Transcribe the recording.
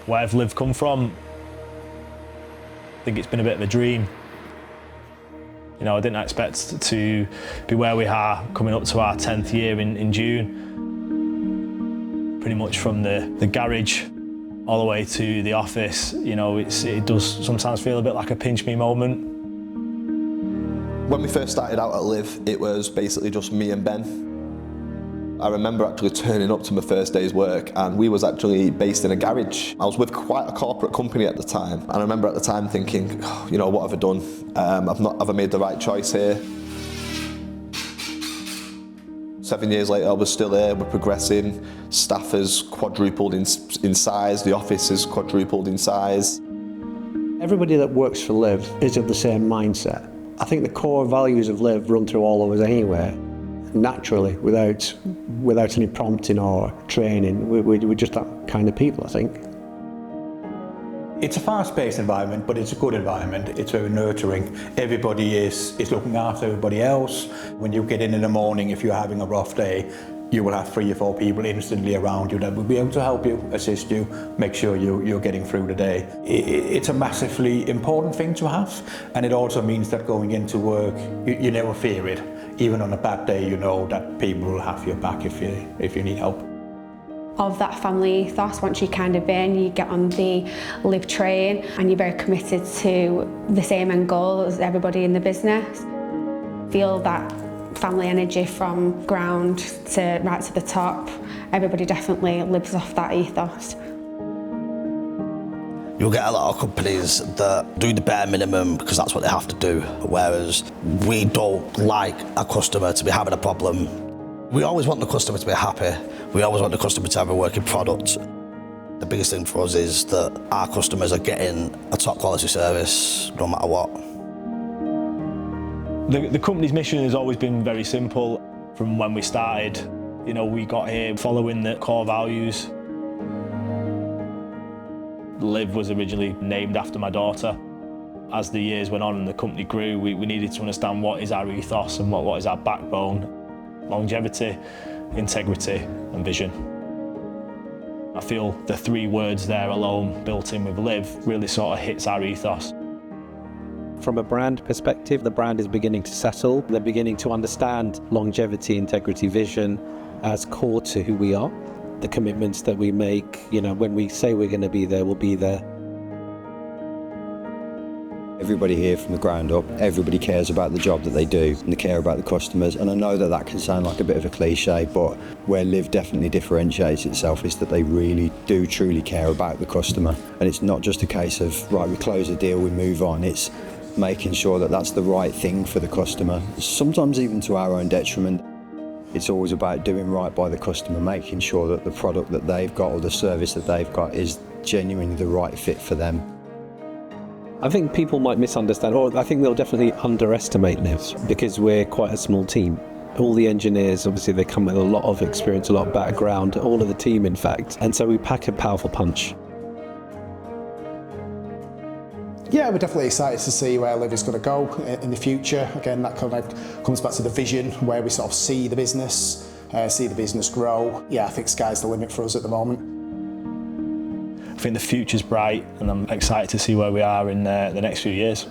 Where have LIV come from? I think it's been a bit of a dream. You know, I didn't expect to be where we are coming up to our 10th year in June. Pretty much from the garage all the way to the office, you know, it does sometimes feel a bit like a pinch me moment. When we first started out at LIV, it was basically just me and Ben. I remember actually turning up to my first day's work, and we was actually based in a garage. I was with quite a corporate company at the time, and I remember at the time thinking, oh, you know, what have I done? Have I made the right choice here? 7 years later, I was still here, we're progressing. Staff has quadrupled in size, the office has quadrupled in size. Everybody that works for LIV is of the same mindset. I think the core values of LIV run through all of us anyway, naturally, without any prompting or training. We're just that kind of people, I think. It's a fast-paced environment, but it's a good environment. It's very nurturing. Everybody is looking after everybody else. When you get in the morning, if you're having a rough day, you will have 3 or 4 people instantly around you that will be able to help you, assist you, make sure you're getting through the day. It's a massively important thing to have, and it also means that going into work, you never fear it. Even on a bad day, you know that people will have your back if you need help. Of that family ethos, once you kind of in, you get on the LIV train and you're very committed to the same end goal as everybody in the business. Feel that family energy from ground to right to the top. Everybody definitely lives off that ethos. You'll get a lot of companies that do the bare minimum because that's what they have to do, whereas we don't like a customer to be having a problem. We always want the customer to be happy. We always want the customer to have a working product. The biggest thing for us is that our customers are getting a top quality service no matter what. The company's mission has always been very simple. From when we started, you know, we got here following the core values. LIV was originally named after my daughter. As the years went on and the company grew, we needed to understand what is our ethos and what is our backbone. Longevity, integrity and vision. I feel the 3 words there alone, built in with LIV, really sort of hits our ethos. From a brand perspective, the brand is beginning to settle. They're beginning to understand longevity, integrity, vision as core to who we are. The commitments that we make, you know, when we say we're going to be there, we'll be there. Everybody here from the ground up, everybody cares about the job that they do and they care about the customers, and I know that that can sound like a bit of a cliche, but where LIV definitely differentiates itself is that they really do truly care about the customer, and it's not just a case of, right, we close a deal, we move on. It's making sure that that's the right thing for the customer, sometimes even to our own detriment. It's always about doing right by the customer, making sure that the product that they've got or the service that they've got is genuinely the right fit for them. I think people might misunderstand, or I think they'll definitely underestimate LIV because we're quite a small team. All the engineers, obviously they come with a lot of experience, a lot of background, all of the team in fact, and so we pack a powerful punch. Yeah, we're definitely excited to see where LIV is going to go in the future. Again, that kind of comes back to the vision, where we sort of see the business grow. Yeah, I think sky's the limit for us at the moment. I think the future's bright and I'm excited to see where we are in the next few years.